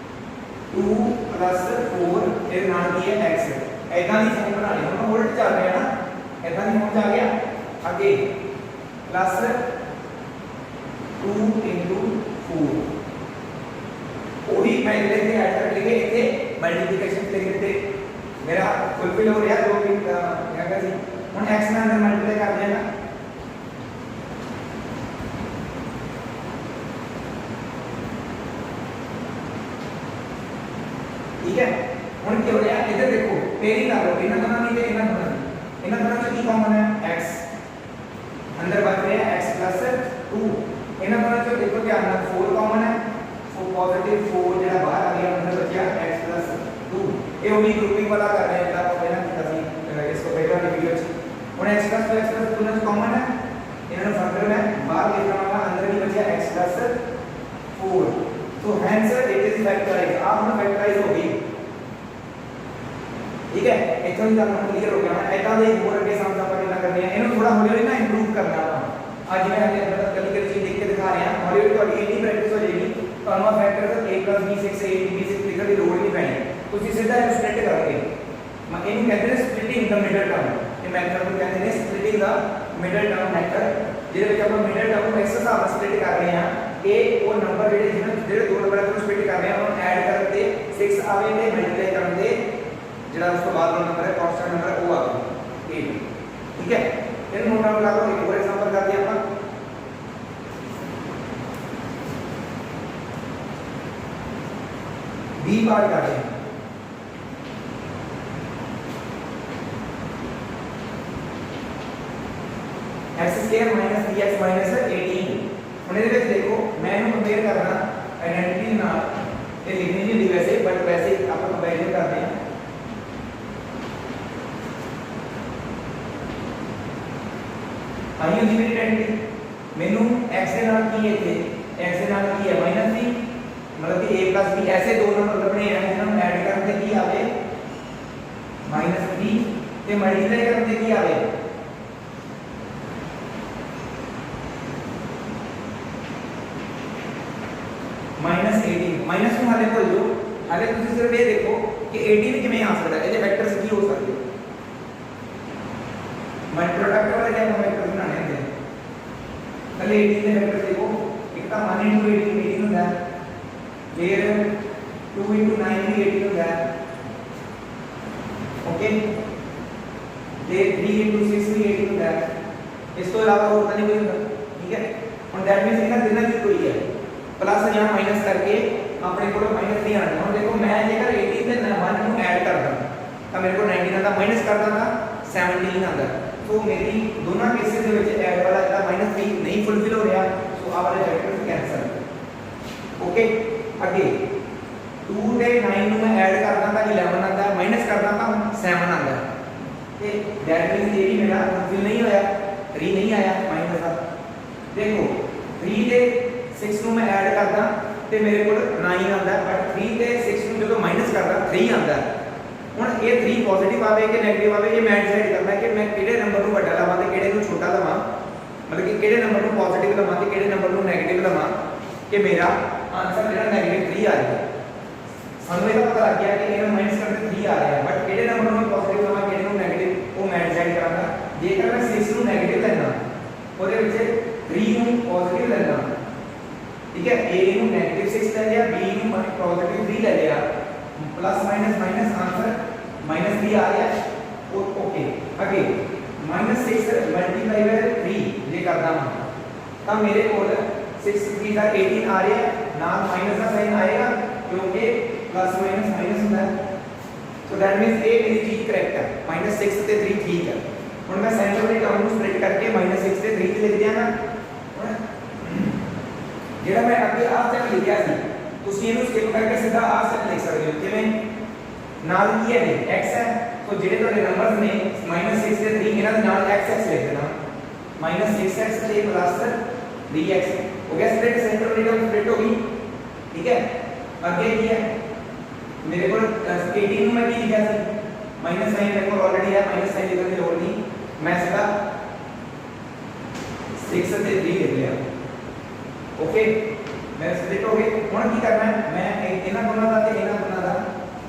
S1: 2 + 4 ਇਹਦੇ ਨਾਲ ਕੀ ਹੈ x ਐਦਾਂ ਦੀ ਫਾਰਮ ਬਣਾ ਲਈ ਹੁਣ ਉਲਟ ਚੱਲ ਰਿਹਾ ਨਾ ਐਦਾਂ ਦੀ ਫਾਰਮ ਚ ਆ ਗਿਆ ਅੱਗੇ प्लस 2 * 4 वही मैं लेके ऐड कर लेके इथे मल्टीप्लिकेशन लिख देते मेरा फुलफिल हो गया जो भी क्या कहते हैं ਹੁਣ x ਨਾਲ अंदर मल्टीप्लाई कर देना ठीक है ਹੁਣ ਕੀ ਹੋ ਰਿਹਾ इधर देखो पेरी कर लो इतना दोनों नहीं इतना दोनों में की कॉमन है x अंदर बच रहे हैं x + 2 ਇਹਨਾਂ ਦੋਨਾਂ ਚੋਂ ਦੇਖੋ ਧਿਆਨ ਨਾਲ 4 ਕਾਮਨ ਹੈ ਸੋ ਪੋਜ਼ਿਟਿਵ 4 ਜਿਹੜਾ ਬਾਹਰ ਆ ਗਿਆ ਅੰਦਰ ਬਚਿਆ x + 2 ਇਹ ਉਹੀ ਗਰੁੱਪਿੰਗ ਵਾਲਾ ਕਰ ਰਹੇ ਹਾਂ ਜਿਹੜਾ ਆਪਾਂ ਪਹਿਲਾਂ ਕੀਤਾ ਸੀ ਇਸ ਤੋਂ ਪਹਿਲਾਂ ਦੀ ਵੀਡੀਓ 'ਚ ਹੁਣ x + 2 ਦੋਨਾਂ ਚ ਕਾਮਨ ਹੈ ਇਹਨਾਂ ਨੂੰ ਫਰਦਰ ਮੈਂ ਬਾਹਰ ਲਿਖ ਰਹਾ ਅੰਦਰ ਕੀ ਬਚਿਆ x + 4 so hence it is ਫੈਕਟਰਾਈਜ਼ ਆਪ ਹੁਣ ਫੈਕਟਰਾਈਜ਼ ਹੋ ਗਈ ठीक है इतना ही आपको क्लियर हो गया मैं ऐसा दे और आगे समझ ਆਪਾਂ ਕਿੰਨਾ ਕਰਨੀ ਹੈ ਇਹਨੂੰ ਥੋੜਾ ਹੌਲੀ ਹੌਲੀ ਨਾ ਇੰਪਰੂਵ ਕਰਨਾ ਆਪਾਂ ਅੱਜ ਮੈਂ ਕਦੀ ਕਦੀ ਚੀਜ਼ ਦੇਖ ਕੇ ਦਿਖਾ ਰਿਹਾ ਹੌਲੀ ਹੌਲੀ ਤੁਹਾਡੀ ਇੰਨੀ ਪ੍ਰੈਕਟਿਸ ਹੋ ਜਾਏਗੀ ਤੁਹਾਨੂੰ ਆ factor a + b6 a b6 ਲਿਖਣ ਦੀ ਲੋੜ ਨਹੀਂ ਪੈਣੀ ਤੁਸੀਂ ਸਿੱਧਾ ਇਹਨੂੰ ਸਪਲਿਟ ਕਰੋਗੇ ਮੈਂ ਇਹਨੂੰ ਕਹਿੰਦੇ ਨੇ ਸਪਲਿਟਿੰਗ ਦਾ ਮਿਡਲ ਟਰਮ ਇਹ ਮੈਥਡ ਨੂੰ ਕਹਿੰਦੇ ਨੇ ਸਪਲਿਟਿੰਗ ਦਾ ਮਿਡਲ ਟਰਮ ਮੈਥਡ ਜਿਹਦੇ ਵਿੱਚ ਆਪਾਂ ਮਿਡਲ ਟਰਮ ਨੂੰ ਇਸ ਹਿਸਾਬ ਨਾਲ ਸਪਲਿਟ ਕਰ ਰਹੇ ਹਾਂ ਇਹ ਉਹ ਨੰਬਰ ਜਿਹੜੇ ਦੋ ਨੰਬਰਾਂ ਨੂੰ ਸਪਲਿਟ ਕਰ ਰਹੇ ਹਾਂ ਉਹਨੂੰ ਐਡ ਕਰਕੇ 6 ਆਵੇ ਤੇ ਮਲਟੀਪਲਾਈ ਕਰਨ ਦੇ ਜਿਹੜਾ ਉਸ ਤੋਂ ਬਾਅਦ ਵਾਲਾ ਨੰਬਰ ਹੈ ਕਾਂਸਟੈਂਟ ਨੰਬਰ ਉਹ ਆ ਗਿਆ 8 ਠੀਕ ਹੈ ਇਹਨੂੰ ਨੋਟ ਡਾਊਨ ਕਰ ਲਓ ਇੱਕ ਹੋਰ ਐਗਜ਼ਾਮਪਲ ਕਰਦੇ ਆਪਾਂ b ਪਾਰਟ ਕਰਦੇ ਹਾਂ x² - 3x - 18 ਹੁਣ ਇਹਦੇ ਵਿੱਚ ਦੇਖੋ ਮੈਂ ਇਹਨੂੰ ਕੰਪੇਅਰ ਕਰਨਾ ਆਇਡੈਂਟੀਟੀ ਨਾਲ ਇਹ ਲਿਖਣੀ ਨਹੀਂ ਹੁੰਦੀ ਵੈਸੇ ਬਟ ਵੈਸੇ ਆਪਾਂ ਕੰਪੈਰੀਜ਼ਨ ਕਰਦੇ ਹਾਂ आई होगी मेरी आइडेंटिटी मैनू x के नाल की इत्थे x के नाल की है -3 मतलब कि a + b ऐसे दो नंबर लभने हैं जिन्हां नूं ऐड करन ते की आवे -3 ते मल्टीप्लाई करन ते की आवे -18 माइनस ਨੂੰ ਹਾਲੇ ਭੁੱਲ ਜਾਓ ਹਾਲੇ ਤੁਸੀਂ ਸਿਰਫ ਇਹ ਦੇਖੋ ਕਿ 18 ਕਿਵੇਂ ਆ ਸਕਦਾ ਇਹਦੇ ਵੈਕਟਰਸ ਕੀ ਹੋ ਸਕਦੇ मैं प्रोडक्ट वाला क्या वेक्टर बनाने हैं पहले 18 के वेक्टर देखो एक का 1 * 18 18 होता है फिर 2 * 9 भी 18 होता है ओके फिर 3 * 6 भी 18 होता है इसको अलावा और होता नहीं कोई होता ठीक है और दैट मींस इनका दिना की कोई है प्लस यहां माइनस करके अपने को -3 आना और देखो मैं जेकर 18 से 1 को ऐड करदा तो मेरे को 19 आता माइनस करदा था 17 आता तो मेरी दोनों केसेस ਦੇ ਵਿੱਚ ऐड वाला ਜਿਹੜਾ -3 नहीं फुलफिल हो रहा सो आ वाले वेक्टर कैंसिल ओके आगे 2 ਤੇ 9 ਨੂੰ मैं ऐड करदा ਤਾਂ 11 आता माइनस करदा ਤਾਂ 7 आता ਤੇ दैट मींस ये भी मेरा फुलफिल नहीं होया 3 नहीं आया माइनस का देखो 3 ਤੇ 6 ਨੂੰ मैं ऐड करदा ਤੇ ਮੇਰੇ ਕੋਲ 9 ਆਉਂਦਾ बट 3 ਤੇ 6 ਨੂੰ ਜਦੋਂ ਮਾਈਨਸ ਕਰਦਾ 3 ਆਉਂਦਾ ਹੁਣ ਇਹ 3 ਪੋਜ਼ਿਟਿਵ ਆਵੇ ਕਿ 네ਗੇਟਿਵ ਆਵੇ ਇਹ ਮੈਂ ਡਿਸਾਈਡ ਕਰਨਾ ਕਿ ਮੈਂ ਕਿਹੜੇ ਨੰਬਰ ਨੂੰ ਵੱਡਾ ਲਵਾਂ ਤੇ ਕਿਹੜੇ ਨੂੰ ਛੋਟਾ ਲਵਾਂ ਮਤਲਬ ਕਿ ਕਿਹੜੇ ਨੰਬਰ ਨੂੰ ਪੋਜ਼ਿਟਿਵ ਲਵਾਂ ਤੇ ਕਿਹੜੇ ਨੰਬਰ ਨੂੰ 네ਗੇਟਿਵ ਲਵਾਂ ਕਿ ਮੇਰਾ ਆਨਸਰ ਜਿਹੜਾ -3 ਆ ਰਿਹਾ ਸਾਨੂੰ ਇਹਦਾ ਪਤਾ ਲੱਗ ਗਿਆ ਕਿ ਇਹਨੂੰ ਮਾਈਨਸ ਕਰਕੇ 3 ਆ ਰਿਹਾ ਬਟ ਕਿਹੜੇ ਨੰਬਰ ਨੂੰ ਪੋਜ਼ਿਟਿਵ ਲਵਾਂ ਕਿਹੜੇ ਨੂੰ 네ਗੇਟਿਵ ਉਹ ਮੈਂ ਡਿਸਾਈਡ ਕਰਾਂਗਾ ਜੇਕਰ ਮੈਂ 6 ਨੂੰ 네ਗੇਟਿਵ ਲੈਣਾ ਉਹਦੇ ਵਿੱਚ 3 ਨੂੰ ਪੋਜ਼ਿਟਿਵ ਲੈਣਾ ठीक है a ਨੂੰ -6 ले लिया b ਨੂੰ पॉजिटिव 3 ले लिया प्लस माइनस माइनस आंसर -3 आ गया ओके आगे -6 मल्टीप्लाई बाय 3 ये करना है तब मेरे को 6 3 का 18 आ रहा है नाम माइनस का साइन आएगा क्योंकि प्लस माइनस माइनस होता है सो दैट मींस ए मेरी चीज करेक्ट है -6 ਤੇ 3 ठीक है ਹੁਣ मैं सेंटर वाली टर्म ਨੂੰ स्प्लिट करके -6 ਤੇ 3 लिख दिया ना ਜਿਹੜਾ ਮੈਂ ਅੱਗੇ ਆਹ ਸਟੈਪ ਲਿਖਿਆ ਸੀ ਤੁਸੀਂ ਇਹਨੂੰ ਸਕਿਪ ਕਰਕੇ ਸਿੱਧਾ ਆਹ ਸਟੈਪ ਲਿਖ ਸਕਦੇ ਹੋ ਕਿਵੇਂ ਨਾਲ ਕੀ ਹੈ x ਹੈ ਸੋ ਜਿਹੜੇ ਤੁਹਾਡੇ ਨੰਬਰਸ ਨੇ -6 ਤੇ 3 ਇਹਨਾਂ ਦੇ ਨਾਲ x x ਲਿਖ ਦੇਣਾ -6x ਤੇ प्लस 3x हो गया स्प्लिट सेंटर वाली टर्म स्प्लिट हो गई ठीक है आगे ਕੀ है मेरे को 18 ਨੂੰ मैं ਕੀ लिखा ਸੀ माइनस साइन मेरे को ऑलरेडी है माइनस साइन लिखने की जरूरत नहीं मैं सीधा 6 ਤੇ 3 लिख लिया ओके मैं स्प्लिट हो गए ਹੁਣ ਕੀ ਕਰਨਾ ਹੈ ਮੈਂ ਇਹਨਾਂ ਦੋਨਾਂ ਦਾ ਤੇ ਇਹਨਾਂ ਦੋਨਾਂ ਦਾ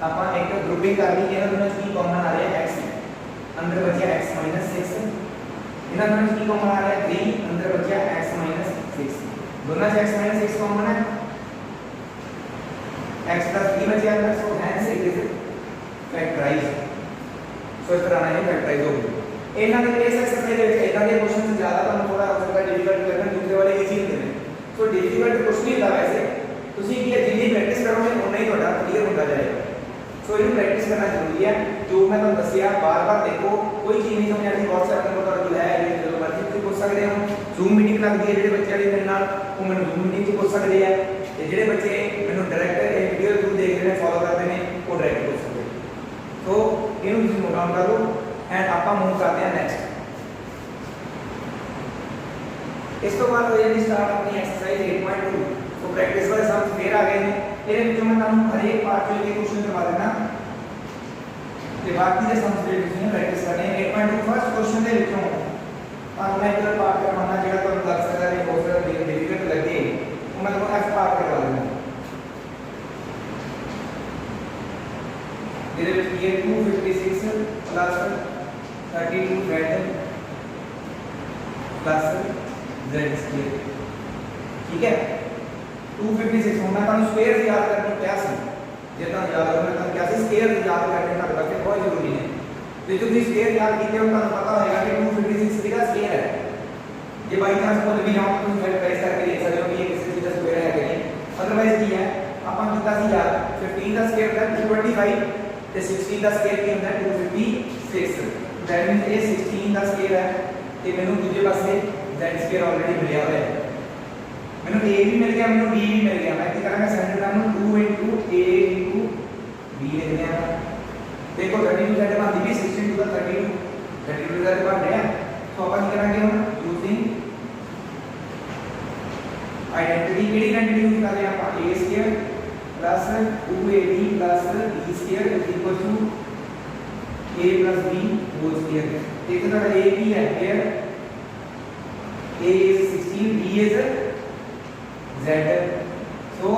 S1: ਆਪਾਂ ਇੱਕ ਗਰੁੱਪਿੰਗ ਕਰ ਲਈ ਇਹਨਾਂ ਦੋਨਾਂ ਚ ਕੀ ਕਾਮਨ ਆ ਰਿਹਾ x ਅੰਦਰ ਬਚਿਆ x - 6 ਇਹਨਾਂ ਦੋਨਾਂ ਚ ਕੀ ਕਾਮਨ ਆ ਰਿਹਾ 3 ਅੰਦਰ ਬਚਿਆ x - 6 ਦੋਨਾਂ ਚ x - 6 ਕਾਮਨ ਹੈ x + 3 बचा है so hence it is factorized so इस तरह ये फैक्टराइज हो गई ਇਹਨਾਂ ਦੇ ਇਸ ਐਕਸਰਸਾਈਜ਼ ਦੇ ਵਿੱਚ ਇਹਨਾਂ ਦੇ ਕੁਐਸਚਨ ਜ਼ਿਆਦਾ ਤੁਹਾਨੂੰ ਥੋੜਾ ਹੋ ਸਕਦਾ ਡਿਫਿਕਲਟ ਕਰਨਾ ਦੂਸਰੇ ਵਾਲੇ ਈਜ਼ੀ ਹੁੰਦੇ ਨੇ ਸੋ ਡਿਫਿਕਲਟ ਕੁਝ ਨਹੀਂ ਹੁੰਦਾ ਵੈਸੇ ਤੁਸੀਂ ਕੀ ਹੈ ਜਿੰਨੀ ਪ੍ਰੈਕਟਿਸ ਕਰੋਗੇ ਉਨਾ ਹੀ ਤੁਹਾਡਾ ਕਲੀਅਰ ਹੁੰਦਾ ਜਾਏਗਾ ਸੋ ਇਹਨੂੰ ਪ੍ਰੈਕਟਿਸ ਕਰਨਾ ਜ਼ਰੂਰੀ ਹੈ ਜੋ ਮੈਂ ਤੁਹਾਨੂੰ ਦੱਸਿਆ ਬਾਰ-ਬਾਰ ਦੇਖੋ ਕੋਈ ਚੀਜ਼ ਨਹੀਂ ਸਮਝ ਆਉਂਦੀ WhatsApp ਨੰਬਰ ਤੁਹਾਡਾ ਜੋ ਹੈ ਇਹ ਜਦੋਂ ਮਰਜ਼ੀ ਤੁਸੀਂ ਪੁੱਛ ਸਕਦੇ ਹੋ Zoom ਮੀਟਿੰਗ ਲੱਗਦੀ ਹੈ ਜਿਹੜੇ ਬੱਚੇ ਵਾਲੇ ਮੇਰੇ ਨਾਲ ਉਹ ਮੈਨੂੰ Zoom ਮੀਟਿੰਗ 'ਚ ਪੁੱਛ ਸਕਦੇ ਆ ਤੇ ਜਿਹੜੇ ਬੱਚੇ ਮੈਨੂੰ ਡਾਇਰੈਕਟ ਇਹ ਵੀਡੀਓ ਥਰੂ ਦੇਖਦੇ ਨੇ ਫੋਲੋ ਕਰਦੇ ਨੇ ਉਹ ਡਾਇਰੈਕਟ ਪੁੱਛ ਸਕਦੇ ਸੋ ਇਹਨੂੰ ਤੁਸੀਂ ਨੋਟ ਡਾਊਨ ਕਰ ਲਓ ਐਂਡ ਆਪਾਂ ਮੂਵ ਕਰਦੇ ਹਾਂ ਨੈਕਸਟ ਇਸ ਤੋਂ ਬਾਅਦ ਹੋ ਜਾਂਦੀ ਸਟਾਰਟ ਆਪਣੀ ਐਕਸਰਸਾਈਜ਼ 8.2 ਸੋ ਪ੍ਰੈਕਟਿਸ ਵਾਲੇ ਸਮ ਫੇਰ ਆ ਗਏ ਨੇ ਇਹਦੇ ਵਿੱਚੋਂ ਮੈਂ ਤੁਹਾਨੂੰ ਹਰੇਕ ਪਾਰਟ ਚੋਂ ਇੱਕ ਕੁਐਸਚਨ ਕਰਵਾ ਦੇਣਾ ਤੇ ਬਾਕੀ ਦੇ ਸਮਸ ਜਿਹੜੇ ਤੁਸੀਂ ਪ੍ਰੈਕਟਿਸ ਕਰਨੇ 8.2 ਫਸਟ ਕੁਐਸਚਨ ਦੇ ਵਿੱਚੋਂ ਤੁਹਾਨੂੰ ਮੈਂ ਇੱਕ ਪਾਰਟ ਕਰਵਾਉਣਾ ਜਿਹੜਾ ਤੁਹਾਨੂੰ ਲੱਗ ਸਕਦਾ ਹੈ ਬਹੁਤ ਜ਼ਿਆਦਾ ਡਿਫਿਕਲਟ ਲੱਗੇ ਉਹ ਮੈਂ ਤੁਹਾਨੂੰ ਐਫ ਪਾਰਟ ਕਰਵਾ ਦੇਣਾ ਇਹਦੇ ਵਿੱਚ ਕੀ ਹੈ 256 plus 32 z plus z square ठीक है 256 होना था स्क्वायर याद करना क्या सी जितना याद करना था क्या सी स्क्वायर याद करने का वास्ते बहुत जरूरी है तो जो भी स्क्वायर याद कीते हो तो पता होगा कि 256 का स्क्वायर है ये बाई चांस को भी जाओ तो फैक्टराइज करके देख सकते हो कि ये किसी चीज का स्क्वायर है कि नहीं अदरवाइज की है अपन कितना सी याद 15 का स्क्वायर होता है 225 ਤੇ 16 ਦਾ ਸਕੁਅਰ ਕੀ ਹੁੰਦਾ ਹੈ 256 ਦੈਟ ਮੀਨਸ ਇਹ 16 ਦਾ ਸਕੁਅਰ ਹੈ ਤੇ ਮੈਨੂੰ ਦੂਜੇ ਪਾਸੇ z ਸਕੁਅਰ ਆਲਰੇਡੀ ਮਿਲਿਆ ਹੋਇਆ ਹੈ ਮੈਨੂੰ a ਵੀ ਮਿਲ ਗਿਆ ਮੈਨੂੰ b ਵੀ ਮਿਲ ਗਿਆ ਮੈਂ ਕੀ ਕਰਾਂਗਾ ਸੈਂਟਰ ਟਰਮ ਨੂੰ 2 a b ਲਿਖ ਦਿਆਂ ਦੇਖੋ 32z ਬਣਦੀ ਵੀ 16 to the 32z ਬਣ ਰਿਹਾ ਸੋ ਆਪਾਂ ਕੀ ਕਰਾਂਗੇ ਹੁਣ ਯੂਜ਼ਿੰਗ आइडेंटिटी केड़ी आइडेंटिटी यूज कर रहे हैं आप a square plus 2ab plus b square is equal to a plus b whole square. एक तो a b है here a is 16 b is z, so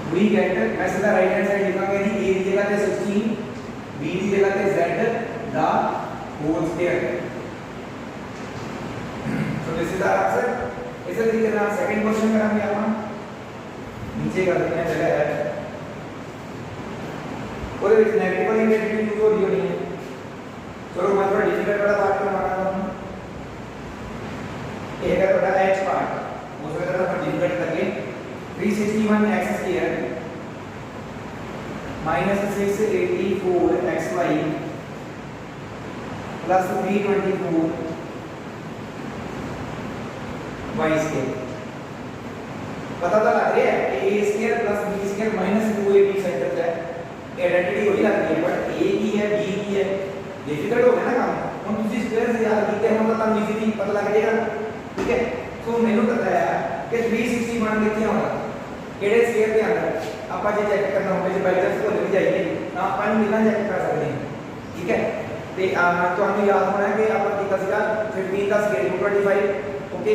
S1: we get मैं सीधा राइट हैंड साइड लिखांगे नहीं a की जगह पे 16 b की जगह पे z द होल स्क्वायर। तो दिस इज आवर आंसर। इसे लिख देना। सेकंड क्वेश्चन करांगे अपन नीचे कर देते हैं जगह है और इस नेगेटिव वाली आइडेंटिटी यूज हो रही नहीं है। चलो मैं थोड़ा डिफिकल्ट वाला पार्ट करवाना हूं। एक है थोड़ा h पार्ट उसमें थोड़ा अपन डिफिकल्ट करके 361x square -684xy plus 324 y square पता तो लग रहा है कि a square plus b square minus 2ab centre है आइडेंटिटी वही लगती है बट a की है b की है डिफिकल्ट हो गया ना काम। हम दूसरी स्क्वायर से याद करते हैं मतलब तब इजीली पता लग जाएगा। ठीक है तो मैंने बताया कि 361 कितने होगा केड़े स्क्वायर के अंदर आपा जे चेक करना होगा जे बाय चांस भूल भी जाइए ना अपन बिना चेक कर सकते हैं। ठीक है ते तो हमें याद होना है कि आपा कितना सीगा 15 का स्क्वायर 25 ओके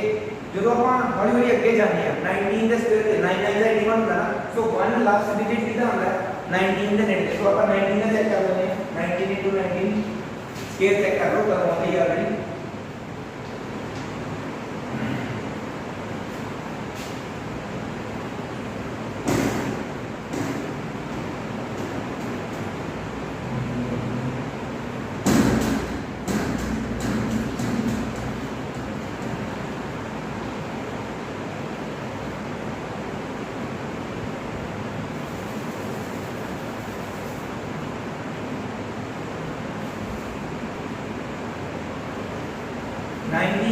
S1: जो अपन हौली हौली अगे जाने हैं 19 के स्क्वायर 9 9 का 81 होता है ना सो 1 लास्ट डिजिट कितना होता है 19 के नेट तो अपन 19 का चेक कर लेते हैं 19 into 19 स्क्वायर चेक कर लो कर होता है ऑलरेडी।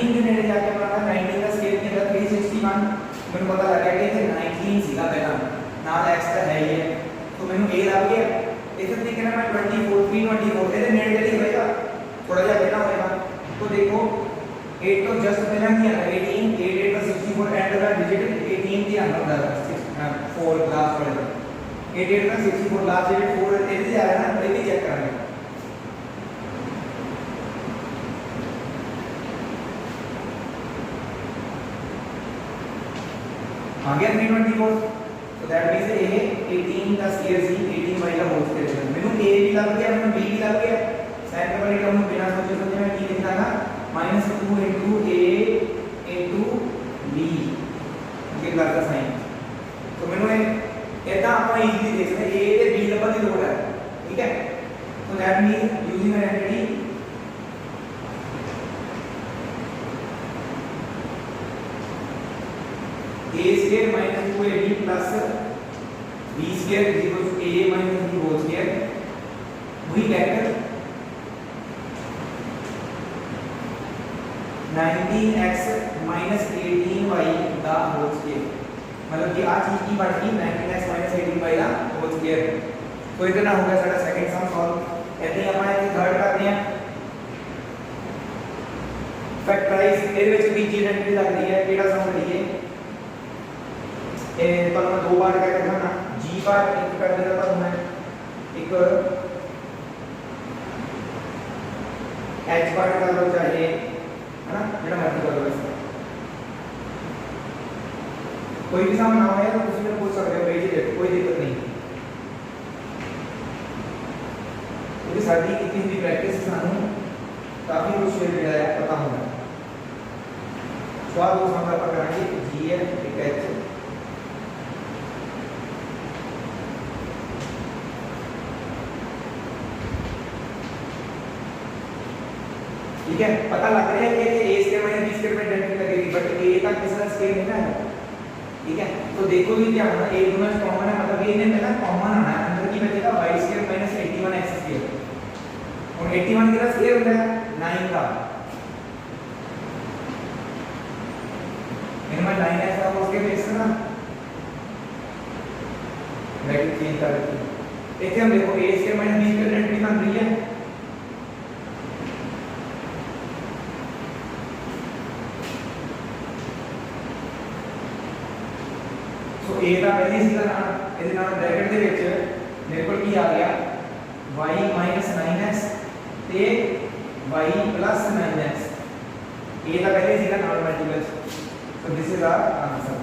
S1: के नेड़े जाके बनाना 19 का स्केल के अंदर 361 मैंने पता लगा कि इसे 19 सीधा पहला नाल x का है ये तो मैंने a लग गया इसे ठीक है ना मैं 24 324 ਇਹਦੇ नेड़े जल्दी होएगा थोड़ा सा पहला होएगा तो देखो 8 तो जस्ट पहला किया ना 18 8 8 का 64 एंड का डिजिट 18 के अंदर होगा 4 लास्ट वाला 8 8 का 64 लास्ट डिजिट 4 ऐसे जा रहा है ना पहले चेक करेंगे। आ गया 324 so that means a 18 का स्क्वायर c 18 y का होल स्क्वायर मेनू a भी लग गया मेनू b भी लग गया साइन का वाली टर्म बिना सोचे समझे मैं की लिखना था -2 into a into b ये प्लस का साइन तो मेनू एदा अपन इजीली देख सकते a ਤੇ b ਲੱਭਣ ਦੀ ਲੋੜ है। ठीक है so that means using identity a square minus 2ab plus b square is equal to a minus b whole square we get 19x minus 18y the whole square मतलब कि आज चीज की बढ़ गई 19x minus 18y the whole square। तो इतना हो गया साਡਾ सेकंड सम सॉल्व। ऐसे ही ਆਪਾਂ ਇਹ थर्ड करते हैं फैक्टराइज ਇਹਦੇ ਵਿੱਚ ਤੀਜੀ ਆਇਡੈਂटिटी ਲੱਗਦੀ ਹੈ ਕਿਹੜਾ ਸਮ ਲਈਏ ए पर मैं दो बार क्या करना ना g बार एक कर देता था मैं एक h बार कर लो चाहे है ना जेड़ा मर्जी कर लो इसका कोई भी सम ना हो तो किसी ने पूछ सकते हो भेज दे कोई दिक्कत नहीं क्योंकि साडी कितनी भी प्रैक्टिस सानू काफी कुछ जो है पता होगा। स्वाद वो सम पर कराएंगे g है एक h ठीक है पता लग रहा है कि a square minus b square में आइडेंटिटी लगेगी बट a का किसका स्क्वायर नहीं ना। ठीक है तो देखो ये क्या होगा a दोनों कॉमन है मतलब ये ने पहला कॉमन आना है अंदर की बचेगा y square minus 81x square और 81 का स्क्वायर होता है 9 का मैंने 9x का उसके बेस ना ब्रैकेट चेंज कर दी। देखिए हम देखो a square minus b square identity बन रही है सो a ਦਾ ਪਹਿਲੇ ਸੀਗਾ ਨਾ ਇਹਦੇ ਨਾਲ ਬ੍ਰੈਕਟ ਦੇ ਵਿੱਚ ਮੇਰੇ ਕੋਲ ਕੀ ਆ ਗਿਆ y 9x ਤੇ y 9x a ਦਾ ਪਹਿਲੇ ਸੀਗਾ ਨਾਲ multiple so this is our answer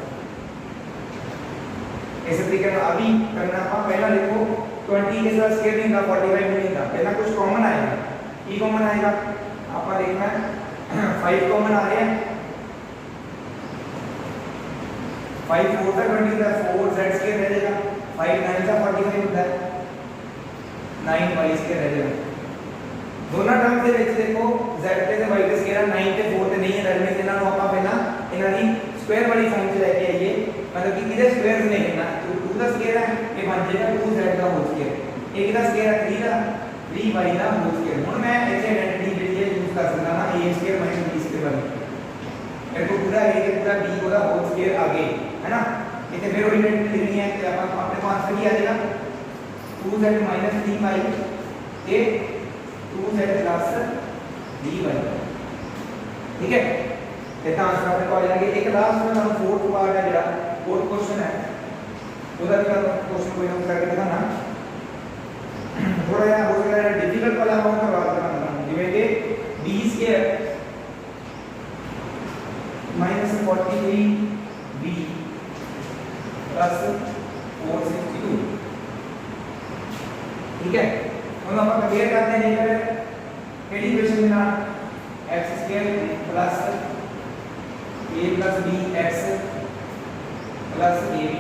S1: ऐसे तरीके से अभी करना आप पहला देखो 20 के साथ स्क्वायर नहीं था 45 नहीं था पहला कुछ कॉमन आएगा e कॉमन आएगा आपका देखना है 5 कॉमन आ रहा है 5 4 का 20 था 4 z स्क्वायर रह जाएगा 5 9 का 45 होता है 9 y स्क्वायर रह जाएगा दोनों टर्म ਦੇ ਵਿੱਚ ਦੇਖੋ z ਤੇ y ਤੇ ਸਕੁਅਰ 9 ਤੇ 4 ਤੇ ਨਹੀਂ ਹੈ ਰੈਲਮੇ ਇਹਨਾਂ ਨੂੰ ਆਪਾਂ ਪਹਿਲਾਂ ਇਹਨਾਂ ਦੀ ਸਕੁਅਰ ਵਾਲੀ ਫਾਰਮ ਚ ਲੈ ਕੇ ਆਈਏ मतलब कि किधर स्क्वायर नहीं करना तो 2 का स्क्वायर है ये बन जाएगा 2z का होल स्क्वायर एक का स्क्वायर है 3 का 3y का होल स्क्वायर हुन मैं ऐसे आइडेंटिटी ਜਿਹੜੀ ਹੈ यूज कर सकता ना a square minus b square वाली मेरे को पूरा a के पूरा b का होल स्क्वायर आगे है ना इतने फिर आइडेंटिटी लिखनी है तो अपन अपने को आंसर क्या आ जाएगा 2z 3y ए 2z dy ठीक है इसका आंसर अपने को आ जाएगा एक लास्ट में हम फोर्थ पार्ट है जरा फोर्थ क्वेश्चन है उधर का क्वेश्चन कोई ना करके दिखाना थोड़ा यार हो गया डिफिकल्ट वाला हम करवा देना जिਵੇਂ कि b स्क्वायर -43b प्लस 462 ठीक है हम अपन कंपेयर करते हैं इधर केडी इक्वेशन में ना x square plus a plus b x plus ab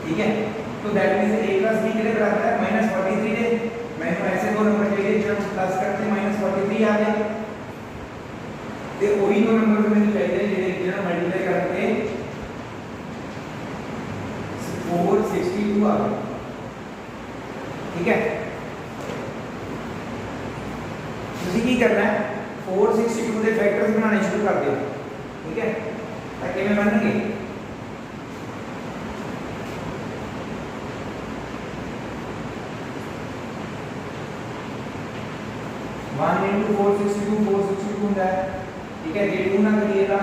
S1: ठीक है तो that means a plus b के लिए बराबर है -43 दे मैंने ऐसे दो नंबर चाहिए जब प्लस करते -43 आ गए ते वही दो नंबर मैंने चाहिए जिन्हें मल्टीप्लाई करते 462 आ गए ठीक है ਤੁਸੀਂ ਕੀ करना है 462 ਦੇ ਫੈਕਟਰਸ ਬਣਾਉਣੇ ਸ਼ੁਰੂ ਕਰ ਦਿਓ ਠੀਕ ਹੈ ਤਾਂ ਕਿਵੇਂ ਬਣਨਗੇ 1 into 462 ਹੁੰਦਾ ਹੈ ठीक है ये 2 ना करिएगा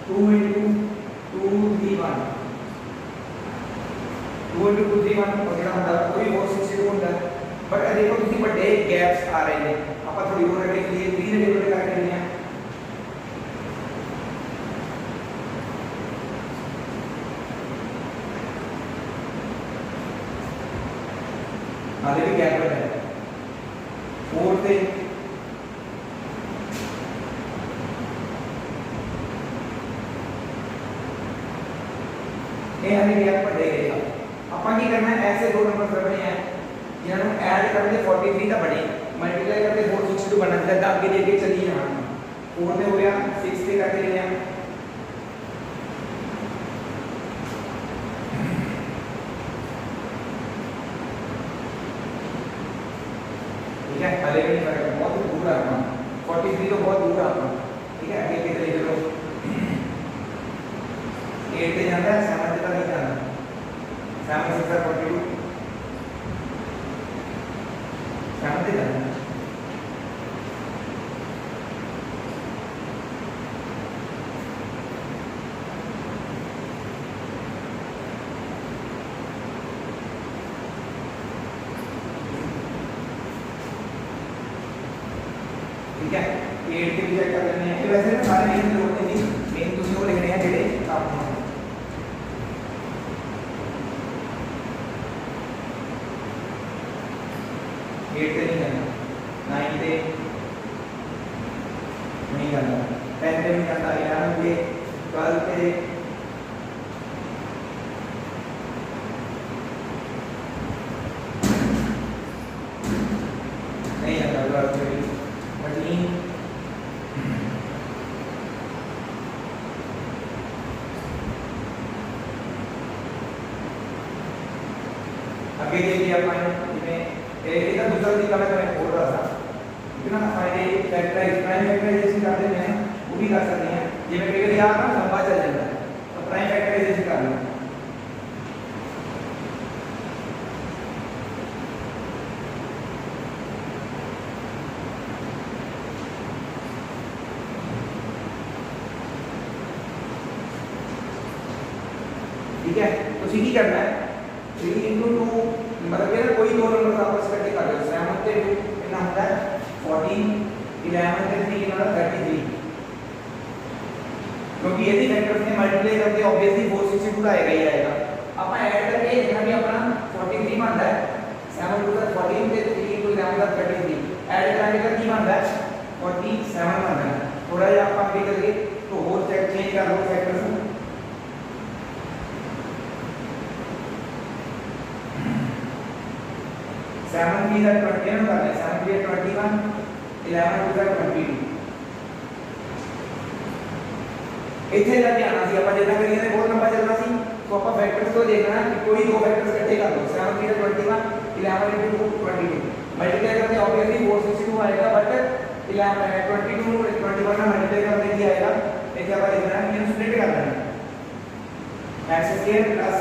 S1: 2 into 2 3 1 2 into 2 3 1 और ਜਿਹੜਾ ਹੁੰਦਾ ਕੋਈ 462 ਹੁੰਦਾ बट देखो कितनी बड़े गैप्स आ रहे हैं ਆਪਾਂ थोड़ी और रखने के लिए 3 रेडियो लगा के लिए आगे भी गैप है 4 से ये हमें गैप पर देगा अपन की करना है ऐसे दो नंबर रखने हैं जिन्होंने ऐड करते 43 का बने मल्टीप्लाई करते 462 बना देता आगे लेके चलिए यहां 4 में हो गया 6 से करके ले यहां ठीक है पहले भी फर्क बहुत दूर है अपना 43 तो बहुत दूर है अपना ठीक है आगे के चलिए चलो 8 पे जाता है 7 तक नहीं जाना 7 6 42 समझते जाना ठीक है 8 के भी चेक कर लेने हैं वैसे ना सारे मेन लोड नहीं मेन ਤੁਸੀਂ ਉਹ ਲਿਖਣੇ ਆ ਜਿਹੜੇ आप 8 पे नहीं जाना 9 पे नहीं जाना 10 पे नहीं जाता 11 पे 12 पे नहीं जाता 12 पे 13 आगे देखिए अपन इसमें दूसरा तरीका मैं बोल रहा था इतना फायदे फैक्टराइज प्राइम फैक्टराइजेशन करते हैं वो भी कर सकते हैं ये मैं कई बार यहाँ ना लंबा चल जाता है तो प्राइम फैक्टराइजेशन कर लो ठीक है। तो सी की करना है 3 into 2 मतलब कि कोई दो नंबर आपस में इकट्ठे कर दो 7 ਤੇ 2 कितना होता है 14 11 ਤੇ 3 कितना 33 क्योंकि यदि फैक्टर्स ने मल्टीप्लाई करके ऑब्वियसली 462 आएगा ही आएगा। अपन ऐड करके देखना भी अपना 43 बनता है 7 टू 14 ਤੇ 3 into 11 33 ऐड कराने का की बनता है 47 बनता है। थोड़ा जिहा अपन भी करके तो और चेंज कर लो फैक्टर्स 7 की इधर 21 कर ले 7 की 21 11 की इधर 22 इथे लगे आना सी अपन जितना करिए बहुत लंबा चलना सी तो अपन फैक्टर्स को देखना है कि कोई दो फैक्टर्स इकट्ठे कर दो 7 की 21 11 into 22 मल्टीप्लाई करके ऑब्वियसली 462 आएगा बट 11 22 21 में मल्टीप्लाई करके क्या आएगा इथे अपन लिखना है इन्हें स्प्लिट करना है x स्क्वायर प्लस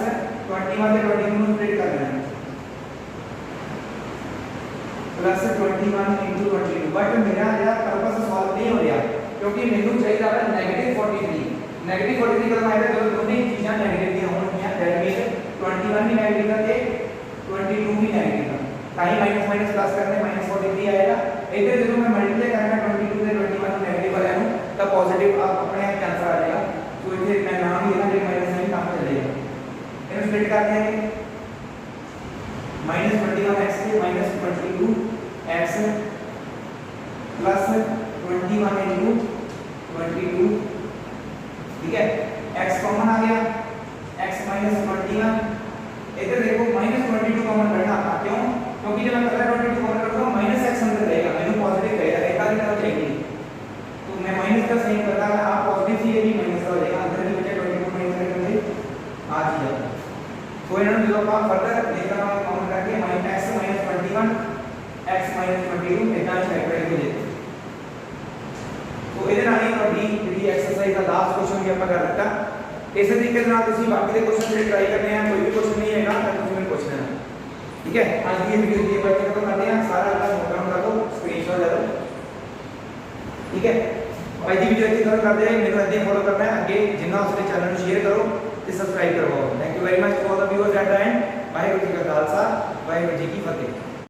S1: 21 से 22 में स्प्लिट करना है प्लस 21 into 22 बट मेरा यार पर्पस सॉल्व नहीं हो रहा क्योंकि मेनू चाहिए था -43 नेगेटिव 43 का मतलब जो दोनों ही चीजें नेगेटिव दी होंगी दैट मीन 21 भी नेगेटिव था 22 भी नेगेटिव था ताई माइनस माइनस प्लस करने -43 आएगा इधर जरूर मैं मल्टीप्लाई करना 22 से 21 नेगेटिव वाला हूं तब पॉजिटिव आप अपने आप आंसर आ जाएगा। तो इसे मैं नाम ही लिखा माइनस नहीं काम चलेगा इन्हें स्प्लिट करते हैं -21x से -22x प्लस 21 into 22 ठीक है x कॉमन आ गया x -21 इधर देखो -22 कॉमन करना था क्यों क्योंकि जब मैं पहला 22 कॉमन करूंगा -x अंदर रहेगा मैंने पॉजिटिव रहेगा एक आगे तरफ जाएगी तो मैं माइनस का साइन करता है आप पॉजिटिव सी ये भी माइनस हो जाएगा अंदर की बचे 22 माइनस करके आ जाएगा। तो इन्होंने जो आप फर्दर लेकर हम कॉमन करके -x -21 x -22 इतना फैक्टराइज हो जाएगा। तो ਇਹਦੇ ਨਾਲ ਹੀ ਤੁਹਾਡੀ ਜਿਹੜੀ ਐਕਸਰਸਾਈਜ਼ ਦਾ ਲਾਸਟ ਕੁਐਸਚਨ ਵੀ ਆਪਾਂ ਕਰ ਦਿੱਤਾ। ਇਸੇ ਤਰੀਕੇ ਨਾਲ ਤੁਸੀਂ ਬਾਕੀ ਦੇ ਕੁਐਸਚਨ ਜਿਹੜੇ ਟਰਾਈ ਕਰਨੇ ਆ ਕੋਈ ਵੀ ਕੁਐਸਚਨ ਨਹੀਂ ਹੈਗਾ ਤਾਂ ਤੁਸੀਂ ਮੈਨੂੰ ਪੁੱਛ ਲੈਣਾ ਠੀਕ ਹੈ। ਅੱਜ ਦੀ ਵੀਡੀਓ ਦੀ ਬਾਤ ਖਤਮ ਕਰਦੇ ਹਾਂ ਸਾਰਾ ਆਪਣਾ ਨੋਟ ਡਾਊਨ ਕਰ ਲਓ ਸਕਰੀਨਸ਼ਾਟ ਲੈ ਲਓ ਠੀਕ ਹੈ। ਅੱਜ ਦੀ ਵੀਡੀਓ ਇੱਥੇ ਖਤਮ ਕਰਦੇ ਹਾਂ ਮੈਨੂੰ ਅੱਗੇ ਫੋਲੋ ਕਰਨਾ ਹੈ ਅੱਗੇ ਜਿੰਨਾ ਉਸ ਦੇ ਚੈਨਲ ਨੂੰ ਸ਼ੇਅਰ ਕਰੋ ਤੇ ਸਬਸਕ੍ਰਾਈਬ ਕਰਵਾਓ। Thank you very much for the viewers at the end. Waheguru ji ਕਾ ਖਾਲਸਾ ਵਾਹਿਗੁਰੂ ਜੀ ਕੀ ਫਤਿਹ।